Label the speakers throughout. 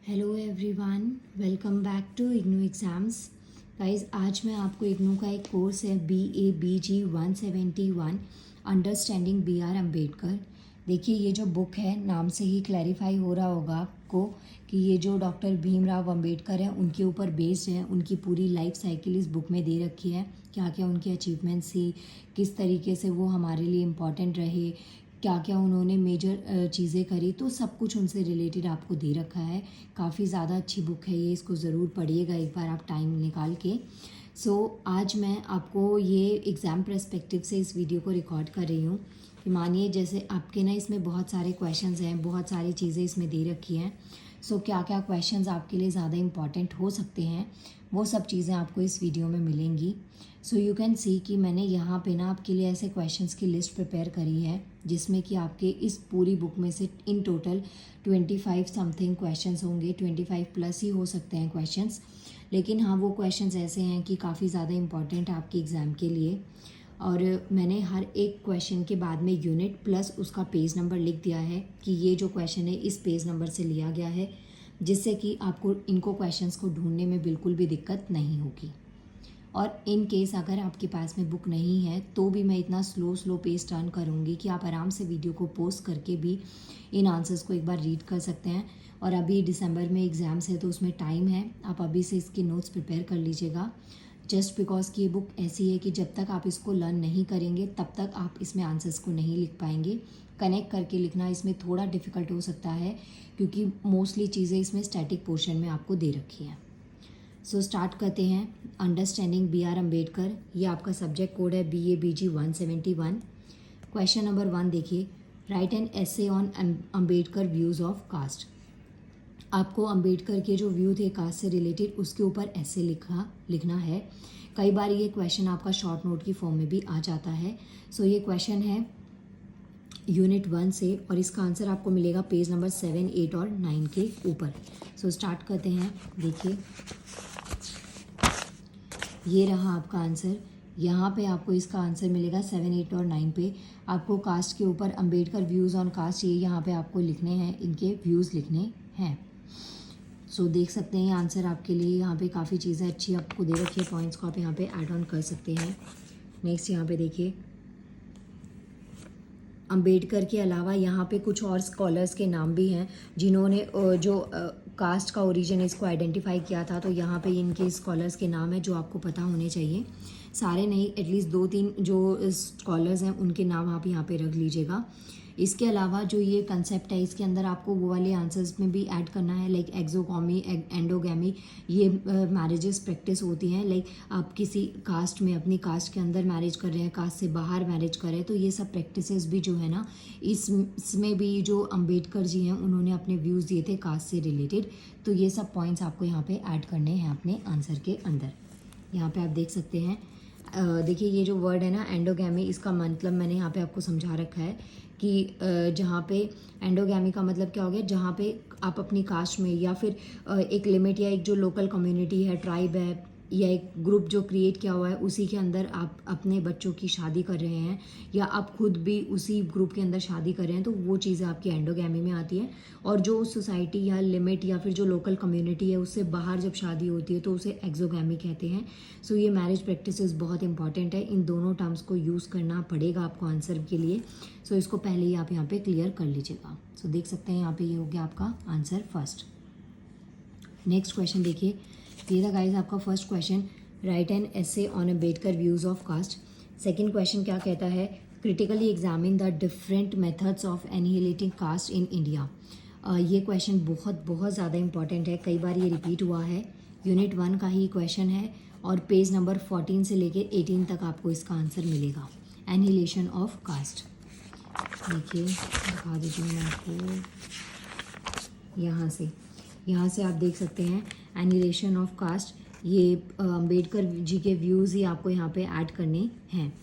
Speaker 1: Hello everyone, welcome back to IGNOU exams. Guys, आज मैं आपको इग्नू का एक कोर्स है BABG 171 अंडरस्टैंडिंग BR अम्बेडकर। देखिए, ये जो बुक है, नाम से ही क्लैरिफाई हो रहा होगा आपको कि ये जो डॉक्टर भीमराव अम्बेडकर हैं उनके ऊपर बेस्ड है। उनकी पूरी लाइफ साइकिल इस बुक में दे रखी है। क्या क्या उनकी अचीवमेंट्स थी, किस तरीके से वो हमारे लिए इम्पॉर्टेंट रहे, क्या क्या उन्होंने मेजर चीज़ें करी, तो सब कुछ उनसे रिलेटेड आपको दे रखा है। काफ़ी ज़्यादा अच्छी बुक है ये, इसको ज़रूर पढ़िएगा एक बार आप टाइम निकाल के। आज मैं आपको ये एग्ज़ाम पर्सपेक्टिव से इस वीडियो को रिकॉर्ड कर रही हूँ कि मानिए जैसे आपके ना इसमें बहुत सारे क्वेश्चंस हैं, बहुत सारी चीज़ें इसमें दे रखी हैं। क्या क्या क्वेश्चंस आपके लिए ज़्यादा इंपॉर्टेंट हो सकते हैं, वो सब चीज़ें आपको इस वीडियो में मिलेंगी। यू कैन सी कि मैंने यहाँ पे ना आपके लिए ऐसे क्वेश्चंस की लिस्ट प्रिपेयर करी है जिसमें कि आपके इस पूरी बुक में से इन टोटल 25 समथिंग क्वेश्चंस होंगे। 25 प्लस ही हो सकते हैं क्वेश्चंस, लेकिन हाँ, वो क्वेश्चंस ऐसे हैं कि काफ़ी ज़्यादा इंपॉर्टेंट है आपके एग्ज़ाम के लिए। और मैंने हर एक क्वेश्चन के बाद में यूनिट प्लस उसका पेज नंबर लिख दिया है कि ये जो क्वेश्चन है इस पेज नंबर से लिया गया है, जिससे कि आपको इनको क्वेश्चंस को ढूंढने में बिल्कुल भी दिक्कत नहीं होगी। और इन केस अगर आपके पास में बुक नहीं है तो भी मैं इतना स्लो पेज टर्न करूँगी कि आप आराम से वीडियो को पॉज करके भी इन आंसर्स को एक बार रीड कर सकते हैं। और अभी दिसंबर में एग्ज़ाम्स है तो उसमें टाइम है, आप अभी से इसके नोट्स प्रिपेयर कर लीजिएगा। जस्ट बिकॉज कि ये बुक ऐसी है कि जब तक आप इसको लर्न नहीं करेंगे तब तक आप इसमें आंसर्स को नहीं लिख पाएंगे। कनेक्ट करके लिखना इसमें थोड़ा डिफ़िकल्ट हो सकता है क्योंकि मोस्टली चीज़ें इसमें स्टैटिक पोर्शन में आपको दे रखी हैं। स्टार्ट करते हैं। अंडरस्टैंडिंग BR अम्बेडकर, ये आपका सब्जेक्ट कोड है BABG 171। क्वेश्चन नंबर 1 देखिए, write an essay on Ambedkar views of caste. आपको अम्बेडकर के जो व्यू थे कास्ट से रिलेटेड उसके ऊपर ऐसे लिखना है। कई बार ये क्वेश्चन आपका शॉर्ट नोट की फॉर्म में भी आ जाता है। ये क्वेश्चन है यूनिट 1 से और इसका आंसर आपको मिलेगा पेज नंबर 7, 8 और 9 के ऊपर। स्टार्ट करते हैं। देखिए, ये रहा आपका आंसर। यहाँ पे आपको इसका आंसर मिलेगा 7, 8 और 9 पे। आपको कास्ट के ऊपर अम्बेडकर व्यूज़ ऑन कास्ट, ये यहाँ पे आपको लिखने हैं, इनके व्यूज़ लिखने हैं। देख सकते हैं आंसर आपके लिए यहाँ पे काफ़ी चीज़ें अच्छी आपको दे रखी है, पॉइंट्स को आप यहाँ पे ऐड ऑन कर सकते हैं। नेक्स्ट यहाँ पे देखिए, अम्बेडकर के अलावा यहाँ पे कुछ और स्कॉलर्स के नाम भी हैं जिन्होंने जो कास्ट का ओरिजिन इसको आइडेंटिफाई किया था। तो यहाँ पे इनके स्कॉलर्स के नाम है जो आपको पता होने चाहिए। सारे नहीं, एटलीस्ट 2-3 जो स्कॉलर्स हैं उनके नाम आप यहाँ पे रख लीजिएगा। इसके अलावा जो ये कंसेप्ट है इसके अंदर आपको वो वाले आंसर्स में भी ऐड करना है, लाइक एक्सोगोमी, एंडोगैमी। ये मैरिजेस प्रैक्टिस होती हैं, लाइक आप किसी कास्ट में अपनी कास्ट के अंदर मैरिज कर रहे हैं, कास्ट से बाहर मैरिज कर रहे हैं, तो ये सब प्रैक्टिसेस भी जो है ना इसमें भी जो अम्बेडकर जी हैं उन्होंने अपने व्यूज़ दिए थे कास्ट से रिलेटेड। तो ये सब पॉइंट्स आपको यहाँ पे ऐड करने हैं अपने आंसर के अंदर। यहाँ पे आप देख सकते हैं। देखिए, ये जो वर्ड है ना एंडोगैमी, इसका मतलब मैंने यहाँ पे आपको समझा रखा है कि जहाँ पे एंडोगैमी का मतलब क्या हो गया, जहाँ पे आप अपनी कास्ट में या फिर एक लिमिट या एक जो लोकल कम्युनिटी है, ट्राइब है या एक ग्रुप जो क्रिएट किया हुआ है उसी के अंदर आप अपने बच्चों की शादी कर रहे हैं या आप खुद भी उसी ग्रुप के अंदर शादी कर रहे हैं, तो वो चीज़ें आपकी एंडोगैमी में आती है। और जो सोसाइटी या लिमिट या फिर जो लोकल कम्युनिटी है उससे बाहर जब शादी होती है तो उसे एक्सोगैमी कहते हैं। ये मैरिज प्रैक्टिसेस बहुत इंपॉर्टेंट है, इन दोनों टर्म्स को यूज़ करना पड़ेगा आपको आंसर के लिए। इसको पहले ही आप यहाँ पे क्लियर कर लीजिएगा। देख सकते हैं यहाँ पे ये हो गया आपका आंसर फर्स्ट। नेक्स्ट क्वेश्चन देखिए, ये था गाइस आपका first question, write an essay on Ambedkar views of caste. Second question क्या कहता है, critically examine the different methods of annihilating caste in India. ये क्वेश्चन बहुत बहुत ज़्यादा इंपॉर्टेंट है, कई बार ये रिपीट हुआ है। यूनिट 1 का ही क्वेश्चन है और पेज नंबर 14 से लेकर 18 तक आपको इसका आंसर मिलेगा, एनिहिलेशन ऑफ कास्ट। देखिए, दिखा दीजिए मैं आपको यहाँ से आप देख सकते हैं एनिहिलेशन ऑफ कास्ट। ये अम्बेडकर जी के व्यूज़ ही आपको यहाँ पे ऐड करने हैं।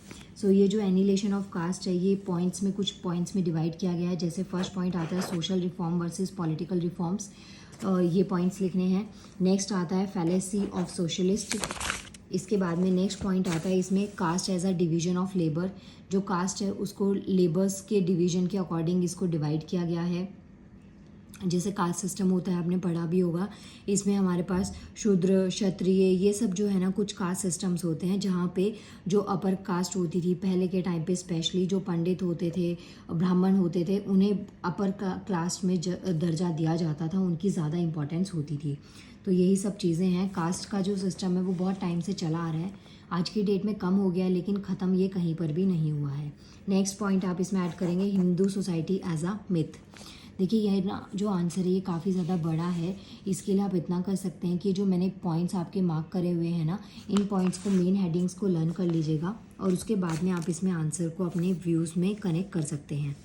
Speaker 1: ये जो एनिहिलेशन ऑफ कास्ट है ये पॉइंट्स में, कुछ पॉइंट्स में डिवाइड किया गया है। जैसे फर्स्ट पॉइंट आता है social reform versus political reforms, ये पॉइंट्स लिखने हैं। नेक्स्ट आता है फैलेसी ऑफ सोशलिस्ट। इसके बाद में नेक्स्ट पॉइंट आता है इसमें caste as a division of labour. जो कास्ट है उसको लेबर्स के डिवीजन के अकॉर्डिंग इसको डिवाइड किया गया है। जैसे कास्ट सिस्टम होता है, आपने पढ़ा भी होगा, इसमें हमारे पास शूद्र, क्षत्रिय, ये सब जो है ना कुछ कास्ट सिस्टम्स होते हैं जहाँ पे जो अपर कास्ट होती थी पहले के टाइम पे, स्पेशली जो पंडित होते थे, ब्राह्मण होते थे, उन्हें अपर क्लास में दर्जा दिया जाता था, उनकी ज़्यादा इंपॉर्टेंस होती थी। तो यही सब चीज़ें हैं। कास्ट का जो सिस्टम है वो बहुत टाइम से चला आ रहा है, आज की डेट में कम हो गया है लेकिन ख़त्म ये कहीं पर भी नहीं हुआ है। नेक्स्ट पॉइंट आप इसमें ऐड करेंगे Hindu society as a myth. देखिए यह ना जो आंसर है ये काफ़ी ज़्यादा बड़ा है, इसके लिए आप इतना कर सकते हैं कि जो मैंने पॉइंट्स आपके मार्क करे हुए हैं ना, इन पॉइंट्स को, मेन हेडिंग्स को लर्न कर लीजिएगा और उसके बाद में आप इसमें आंसर को अपने व्यूज़ में कनेक्ट कर सकते हैं।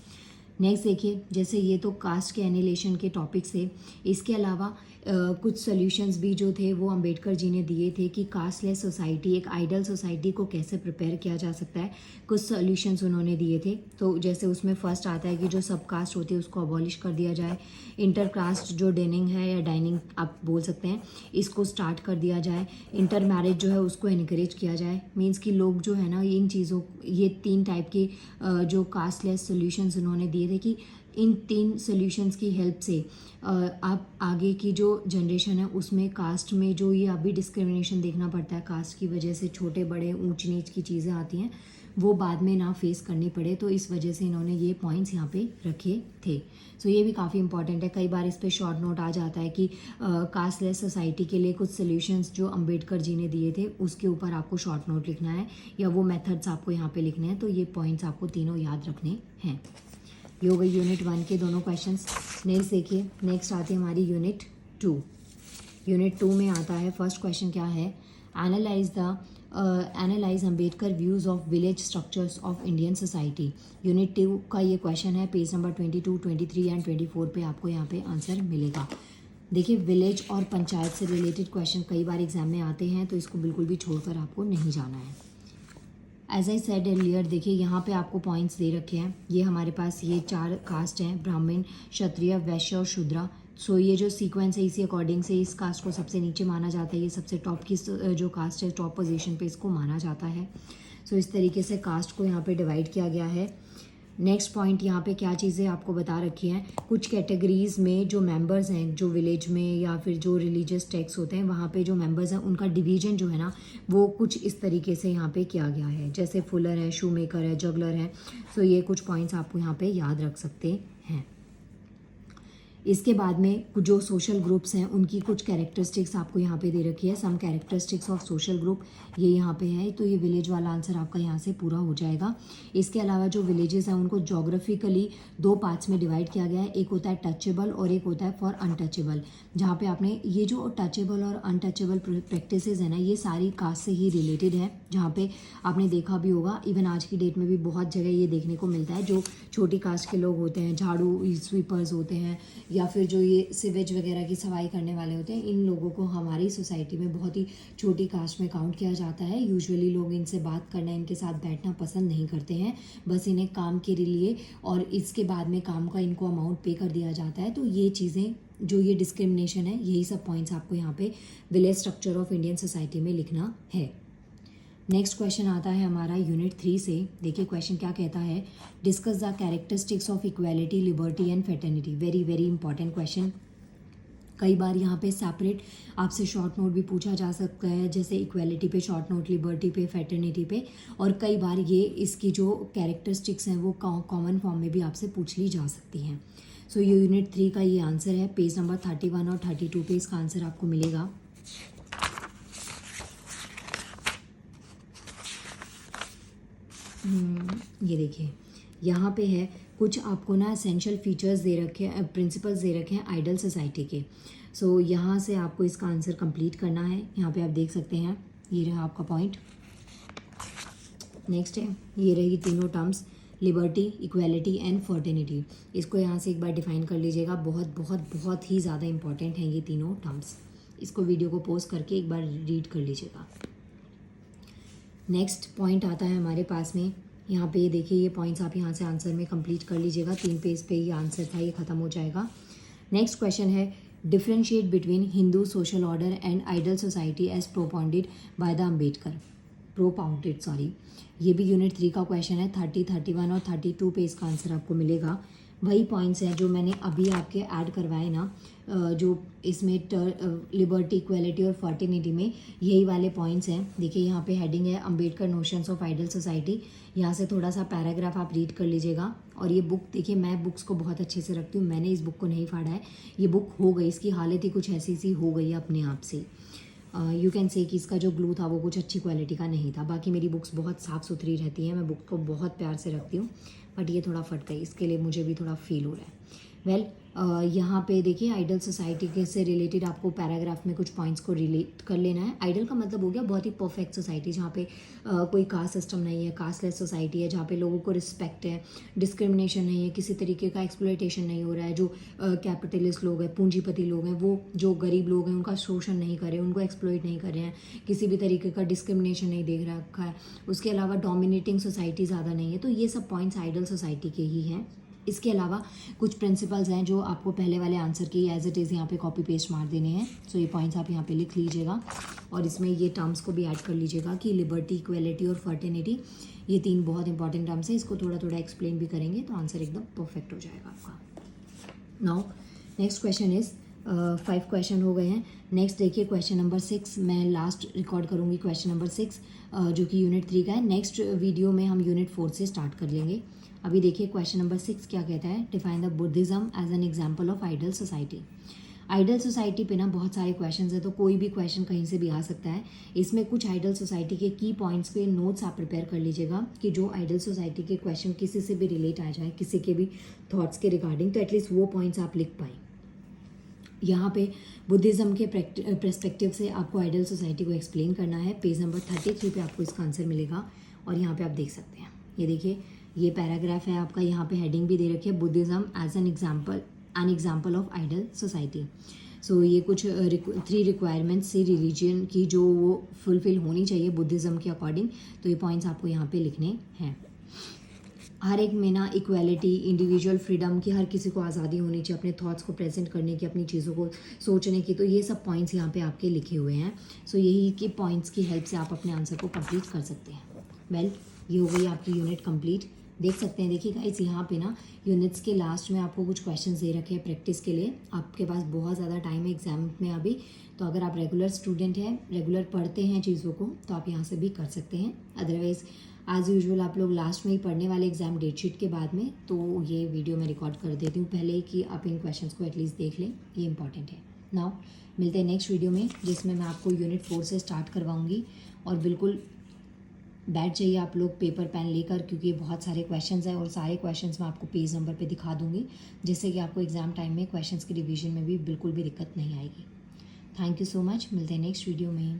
Speaker 1: नेक्स्ट देखिए, जैसे ये तो कास्ट के एनिलेशन के टॉपिक से, इसके अलावा कुछ सॉल्यूशंस भी जो थे वो अंबेडकर जी ने दिए थे कि कास्टलेस सोसाइटी, एक आइडल सोसाइटी को कैसे प्रिपेयर किया जा सकता है, कुछ सॉल्यूशंस उन्होंने दिए थे। तो जैसे उसमें फर्स्ट आता है कि जो सब कास्ट होती है उसको अबॉलिश कर दिया जाए, इंटर कास्ट जो डेनिंग है या डाइनिंग आप बोल सकते हैं, इसको स्टार्ट कर दिया जाए, इंटर मैरिज जो है उसको इनकरेज किया जाए। मीन्स कि लोग जो है ना इन चीज़ों, ये 3 टाइप की जो कास्टलेस सोल्यूशंस उन्होंने दिए थे कि इन 3 सॉल्यूशंस की हेल्प से आप आगे की जो जनरेशन है उसमें कास्ट में जो ये अभी डिस्क्रिमिनेशन देखना पड़ता है, कास्ट की वजह से छोटे बड़े ऊंच नीच की चीज़ें आती हैं, वो बाद में ना फेस करनी पड़े। तो इस वजह से इन्होंने ये पॉइंट्स यहाँ पे रखे थे। सो ये भी काफ़ी इंपॉर्टेंट है। कई बार इस पर शॉर्ट नोट आ जाता है कि कास्टलेस सोसाइटी के लिए कुछ सोल्यूशंस जो अंबेडकर जी ने दिए थे उसके ऊपर आपको शॉर्ट नोट लिखना है या वो मेथड्स आपको यहाँ पे लिखने हैं। तो ये पॉइंट्स आपको तीनों याद रखने हैं। ये हो गई यूनिट 1 के दोनों क्वेश्चंस। नेक्स्ट देखिए, नेक्स्ट आती है हमारी यूनिट 2। यूनिट 2 में आता है, फर्स्ट क्वेश्चन क्या है, analyse Ambedkar views of village structures of Indian society. Unit 2 का ये क्वेश्चन है, पेज नंबर 22, 23 एंड 24 पे आपको यहाँ पे आंसर मिलेगा। देखिए विलेज और पंचायत से रिलेटेड क्वेश्चन कई बार एग्जाम में आते हैं, तो इसको बिल्कुल भी छोड़कर आपको नहीं जाना है। एज आई सेड अर्लियर, देखिए यहाँ पे आपको पॉइंट्स दे रखे हैं। ये हमारे पास ये 4 कास्ट हैं, ब्राह्मण, क्षत्रिय, वैश्य और शूद्रा। सो ये जो सीक्वेंस है इसी अकॉर्डिंग से इस कास्ट को सबसे नीचे माना जाता है, ये सबसे टॉप की जो कास्ट है, टॉप पोजीशन पे इसको माना जाता है। सो इस तरीके से कास्ट को यहाँ पे डिवाइड किया गया है। नेक्स्ट पॉइंट यहाँ पे क्या चीज़ें आपको बता रखी हैं, कुछ कैटेगरीज में जो मेंबर्स हैं, जो विलेज में या फिर जो रिलीजियस टेक्स्ट होते हैं वहाँ पे जो मेंबर्स हैं उनका डिवीजन जो है ना वो कुछ इस तरीके से यहाँ पे किया गया है। जैसे फुलर है, शू मेकर है, जगलर है। सो ये कुछ पॉइंट्स आपको यहाँ पे याद रख सकते हैं। इसके बाद में जो सोशल ग्रुप्स हैं उनकी कुछ कैरेक्टरिस्टिक्स आपको यहाँ पे दे रखी है। Some characteristics of social group ये यहाँ पे है। तो ये विलेज वाला आंसर आपका यहाँ से पूरा हो जाएगा। इसके अलावा जो विलेजेस हैं उनको जोग्राफिकली 2 पार्ट्स में डिवाइड किया गया है। एक होता है टचेबल और एक होता है फॉर अनटचेबल, जहाँ पे आपने ये जो टचेबल और अनटचेबल प्रैक्टिसेस है ना ये सारी कास्ट से ही रिलेटेड है। जहाँ पे आपने देखा भी होगा, इवन आज की डेट में भी बहुत जगह ये देखने को मिलता है, जो छोटी कास्ट के लोग होते हैं, झाड़ू स्वीपर्स होते हैं या फिर जो ये सिवेज वगैरह की सफाई करने वाले होते हैं, इन लोगों को हमारी सोसाइटी में बहुत ही छोटी कास्ट में काउंट किया जाता है। यूजुअली लोग इनसे बात करना, इनके साथ बैठना पसंद नहीं करते हैं, बस इन्हें काम के लिए और इसके बाद में काम का इनको अमाउंट पे कर दिया जाता है। तो ये चीज़ें जो ये डिस्क्रिमिनेशन है, यही सब पॉइंट्स आपको यहाँ पे village structure of Indian society में लिखना है। नेक्स्ट क्वेश्चन आता है हमारा यूनिट 3 से। देखिए क्वेश्चन क्या कहता है, discuss the characteristics of equality, liberty and fraternity. Very very important question. कई बार यहाँ पे सेपरेट आपसे शॉर्ट नोट भी पूछा जा सकता है, जैसे इक्वालिटी पे शॉर्ट नोट, लिबर्टी पे, फ्रेटर्निटी पे, और कई बार ये इसकी जो कैरेक्टरिस्टिक्स हैं वो कॉमन फॉर्म में भी आपसे पूछ ली जा सकती हैं। सो ये यूनिट 3 का ये आंसर है। पेज नंबर 31 और 32 पे इसका आंसर आपको मिलेगा। ये देखिए यहाँ पे है कुछ आपको ना एसेंशियल फीचर्स दे रखे हैं, प्रिंसिपल्स दे रखे हैं आइडल सोसाइटी के। सो यहाँ से आपको इसका आंसर कंप्लीट करना है। यहाँ पे आप देख सकते हैं, ये रहा आपका पॉइंट। नेक्स्ट है, ये रही तीनों terms, liberty, equality and fraternity. इसको यहाँ से एक बार डिफाइन कर लीजिएगा। बहुत बहुत बहुत ही ज़्यादा इंपॉर्टेंट हैं ये तीनों टर्म्स। इसको वीडियो को पॉज करके एक बार रीड कर लीजिएगा। नेक्स्ट पॉइंट आता है हमारे पास में, यहाँ पे देखिए ये पॉइंट्स आप यहाँ से आंसर में कंप्लीट कर लीजिएगा। 3 पेज पे ये आंसर था, ये ख़त्म हो जाएगा। नेक्स्ट क्वेश्चन है, differentiate between Hindu social order and ideal society as propounded by the propounded. ये भी यूनिट 3 का क्वेश्चन है। 30, 31 और 32 पे इसका आंसर आपको मिलेगा। वही पॉइंट्स हैं जो मैंने अभी आपके ऐड करवाए ना, जो इसमें लिबर्टी, इक्वलिटी और फर्टिनिटी में यही वाले पॉइंट्स हैं। देखिए यहाँ पे हेडिंग है Ambedkar notions of ideal society. यहाँ से थोड़ा सा पैराग्राफ आप रीड कर लीजिएगा। और ये बुक देखिए, मैं बुक्स को बहुत अच्छे से रखती हूँ, मैंने इस बुक को नहीं फाड़ा है। ये बुक हो गई, इसकी हालत ही कुछ ऐसी सी हो गई है अपने आप से। यू कैन से कि इसका जो ग्लू था वो कुछ अच्छी क्वालिटी का नहीं था। बाकी मेरी बुक्स बहुत साफ़ सुथरी रहती हैं, मैं बुक को बहुत प्यार से रखती हूँ, बट ये थोड़ा फट गई, इसके लिए मुझे भी थोड़ा फील हो रहा है। वेल यहाँ पे देखिए आइडल सोसाइटी के से रिलेटेड आपको पैराग्राफ में कुछ पॉइंट्स को रिलेट कर लेना है। आइडल का मतलब हो गया बहुत ही परफेक्ट सोसाइटी, जहाँ पे कोई कास्ट सिस्टम नहीं है, कास्टलेस सोसाइटी है, जहाँ पे लोगों को रिस्पेक्ट है, डिस्क्रिमिनेशन नहीं है, किसी तरीके का एक्सप्लॉयटेशन नहीं हो रहा है। जो कैपिटलिस्ट लोग हैं, पूंजीपति लोग हैं, वो जो गरीब लोग हैं उनका शोषण नहीं कर रहे हैं, उनको एक्सप्लॉयट नहीं कर रहे हैं, किसी भी तरीके का डिस्क्रिमिनेशन नहीं देख रखा है। उसके अलावा डोमिनेटिंग सोसाइटी ज़्यादा नहीं है। तो ये सब पॉइंट्स आइडल सोसाइटी के ही हैं। इसके अलावा कुछ प्रिंसिपल्स हैं जो आपको पहले वाले आंसर की एज इट इज़ यहाँ पे कॉपी पेस्ट मार देने हैं। सो ये पॉइंट्स आप यहाँ पे लिख लीजिएगा और इसमें ये टर्म्स को भी ऐड कर लीजिएगा कि लिबर्टी, इक्वलिटी और फर्टिनिटी, ये 3 बहुत इंपॉर्टेंट टर्म्स हैं। इसको थोड़ा थोड़ा एक्सप्लेन भी करेंगे तो आंसर एकदम परफेक्ट हो जाएगा आपका। Now next question is 5 question हो गए हैं। नेक्स्ट देखिए क्वेश्चन नंबर 6, मैं लास्ट रिकॉर्ड करूँगी क्वेश्चन नंबर 6 जो कि यूनिट 3 का है। नेक्स्ट वीडियो में हम यूनिट 4 से स्टार्ट कर लेंगे। अभी देखिए क्वेश्चन नंबर 6 क्या कहता है, define the Buddhism as an example of ideal society. Ideal society पे ना बहुत सारे क्वेश्चन है, तो कोई भी क्वेश्चन कहीं से भी आ सकता है। इसमें कुछ आइडल सोसाइटी के की पॉइंट्स पे नोट्स आप प्रिपेयर कर लीजिएगा कि जो आइडल सोसाइटी के क्वेश्चन किसी से भी रिलेट आ जाए, किसी के भी थॉट्स के रिगार्डिंग, तो एटलीस्ट वो पॉइंट्स आप लिख पाएँ। यहाँ पे बुद्धिज़्म के पर्सपेक्टिव से आपको आइडल सोसाइटी को एक्सप्लेन करना है। पेज नंबर 33 पे आपको इसका आंसर मिलेगा और यहाँ पे आप देख सकते हैं। ये देखिए ये पैराग्राफ है आपका, यहाँ पे हेडिंग भी दे रखी है Buddhism as an example of ideal society. So ये कुछ 3 रिक्वायरमेंट्स से रिलीजन की जो वो फुलफिल होनी चाहिए बुद्धिज़्म के अकॉर्डिंग, तो ये पॉइंट्स आपको यहाँ पे लिखने हैं। हर एक में ना इक्वालिटी, इंडिविजुअल फ्रीडम की, हर किसी को आज़ादी होनी चाहिए अपने थॉट्स को प्रेजेंट करने की, अपनी चीज़ों को सोचने की, तो ये सब पॉइंट्स यहाँ पे आपके लिखे हुए हैं। सो यही के पॉइंट्स की हेल्प से आप अपने आंसर को कंप्लीट कर सकते हैं। वेल ये हो गई आपकी यूनिट कंप्लीट। देख सकते हैं, देखिए गाइस यहाँ पे ना यूनिट्स के लास्ट में आपको कुछ क्वेश्चंस दे रखे हैं प्रैक्टिस के लिए। आपके पास बहुत ज़्यादा टाइम है एग्जाम में अभी, तो अगर आप रेगुलर स्टूडेंट हैं, रेगुलर पढ़ते हैं चीज़ों को, तो आप यहाँ से भी कर सकते हैं। अदरवाइज़ एज़ यूजुअल आप लोग लास्ट में ही पढ़ने वाले एग्जाम डेटशीट के बाद में, तो ये वीडियो मैं रिकॉर्ड कर देती हूँ पहले ही कि आप इन क्वेश्चंस को एटलीस्ट देख लें, ये इंपॉर्टेंट है। नाउ मिलते हैं नेक्स्ट वीडियो में, जिसमें मैं आपको यूनिट 4 से स्टार्ट करवाऊँगी। और बिल्कुल बैठ जाइए आप लोग पेपर पेन लेकर, क्योंकि बहुत सारे क्वेश्चंस हैं और सारे क्वेश्चंस मैं आपको पेज नंबर पे दिखा दूंगी, जिससे कि आपको एग्ज़ाम टाइम में क्वेश्चंस की रिवीजन में भी बिल्कुल भी दिक्कत नहीं आएगी। थैंक यू सो मच, मिलते हैं नेक्स्ट वीडियो में।